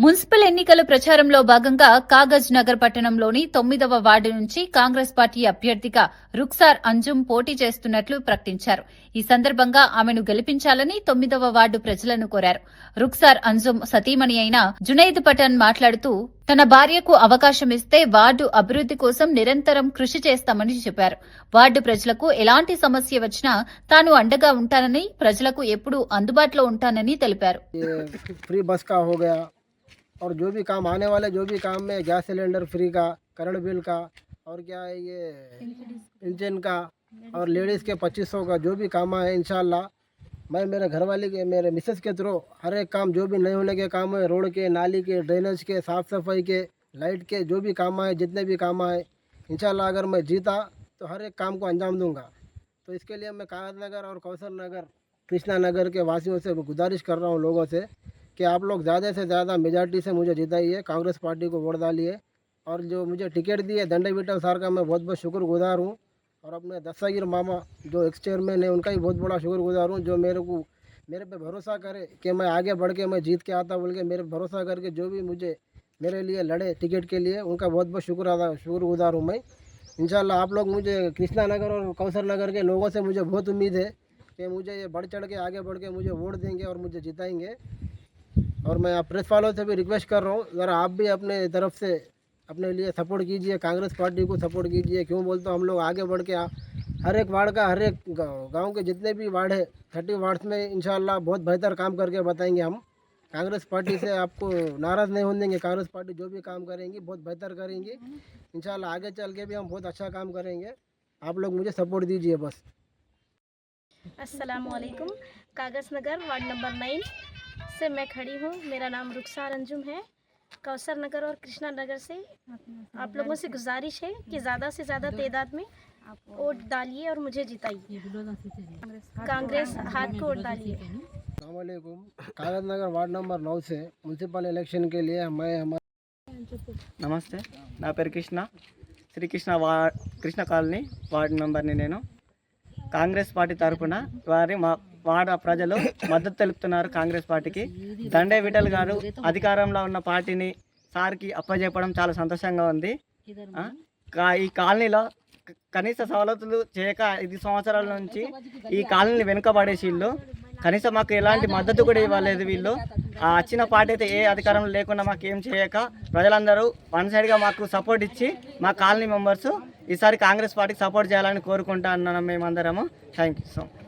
Municipal ఎన్నికల ప్రచారంలో భాగంగా కాగజ్ నగర్ పట్టణంలోని 9వ వార్డు నుంచి కాంగ్రెస్ పార్టీ అభ్యర్థిగా రుక్సార్ అంజుమ్ పోటీ చేస్తున్నట్లు ప్రకటించారు. ఈ సందర్భంగా ఆమెను గెలిపించాలని 9వ వార్డు ప్రజలను కోరారు. రుక్సార్ అంజుమ్ సతీమణి అయిన జునైద్ పఠాన్ మాట్లాడుతూ తన భార్యకు అవకాశం ఇస్తే వార్డు అభివృద్ది కోసం నిరంతరం కృషి చేస్తామని చెప్పారు. వార్డు ప్రజలకు ఎలాంటి సమస్య వచ్చినా తాను అండగా ఉంటానని, ప్రజలకు ఎప్పుడూ అందుబాటులో ఉంటానని తెలిపారు. और जो भी काम आने वाले जो भी काम में गैस सिलेंडर फ्री का, करंट बिल का, और क्या है ये इंजन का, और लेडीज़ के 2500 का जो भी काम है इंशाल्लाह मैं मेरे घरवाली के मेरे मिसेस के थ्रू हर एक काम जो भी नहीं होने के काम है, रोड के, नाली के, ड्रेनेज के, साफ़ सफाई के, लाइट के जो भी काम आए, जितने भी काम आए इंशाल्लाह अगर मैं जीता तो हर एक काम को अंजाम दूंगा। तो इसके लिए मैं कागज नगर और कौशल नगर, कृष्णा नगर के वासियों से गुजारिश कर रहा हूँ लोगों से कि आप लोग ज़्यादा से ज़्यादा मेजॉरिटी से मुझे जिताइए, कांग्रेस पार्टी को वोट डालिए। और जो मुझे टिकट दिए दंडे विठल सर का मैं बहुत बहुत शुक्रगुजार हूँ, और अपने दस्तगीर मामा जो एक्स चेयरमैन है उनका भी बहुत बड़ा शुक्रगुजार हूँ, जो मेरे पे भरोसा करे कि मैं आगे बढ़ के मैं जीत के आता बोल के मेरे भरोसा करके जो भी मुझे मेरे लिए लड़े टिकट के लिए उनका बहुत बहुत शुक्रगुजार हूँ मैं। इंशाल्लाह आप लोग मुझे कृष्णा नगर और कौशल नगर के लोगों से मुझे बहुत उम्मीद है कि मुझे ये बढ़ चढ़ के आगे बढ़ के मुझे वोट देंगे और मुझे जिताएंगे। और मैं आप प्रेस वालों से भी रिक्वेस्ट कर रहा हूँ, ज़रा आप भी अपने तरफ से अपने लिए सपोर्ट कीजिए, कांग्रेस पार्टी को सपोर्ट कीजिए। क्यों बोलते हो, हम लोग आगे बढ़ के हर एक वार्ड का, हर एक गांव के जितने भी वार्ड है 30 वार्ड्स में इंशाल्लाह बहुत बेहतर काम करके बताएंगे हम। कांग्रेस पार्टी से आपको नाराज़ नहीं होने देंगे, कांग्रेस पार्टी जो भी काम करेंगी बहुत बेहतर करेंगी इंशाल्लाह। आगे चल के भी हम बहुत अच्छा काम करेंगे, आप लोग मुझे सपोर्ट दीजिए बस। अस्सलाम वालेकुम। कागज नगर वार्ड नंबर 9 से मैं खड़ी हूँ। मेरा नाम रुखसार अंजुम है। कौसर नगर और कृष्णा नगर से आप लोगों से गुजारिश है कि ज़्यादा से ज़्यादा तादाद में वोट डालिए और मुझे जिताइए। कांग्रेस हाथ को वोट डालिए। अस्सलामुअलैकुम। कागज नगर वार्ड नंबर 9 से म्यूनसिपल इलेक्शन के लिए నమస్తే, నా పేరు కృష్ణ, శ్రీకృష్ణ కృష్ణ కాలనీ వార్డు నంబర్ని. నేను కాంగ్రెస్ పార్టీ తరఫున మా వార్డు ప్రజలు మద్దతు తెలుపుతున్నారు కాంగ్రెస్ పార్టీకి. దండే విఠల్ గారు అధికారంలో ఉన్న పార్టీని సార్కి అప్పజెప్పడం చాలా సంతోషంగా ఉంది. ఈ కాలనీలో కనీస సవలతులు చేయక 5 సంవత్సరాల నుంచి ఈ కాలనీని వెనుకబడేసి వీళ్ళు కనీసం మాకు ఎలాంటి మద్దతు కూడా ఇవ్వలేదు. వీళ్ళు వచ్చిన పార్టీ అయితే ఏ అధికారంలో లేకుండా మాకు ఏం చేయక ప్రజలందరూ వన్ సైడ్గా మాకు సపోర్ట్ ఇచ్చి మా కాలనీ మెంబర్స్ ఈసారి కాంగ్రెస్ పార్టీకి సపోర్ట్ చేయాలని కోరుకుంటా అన్నాం మేమందరము. Thank you so much.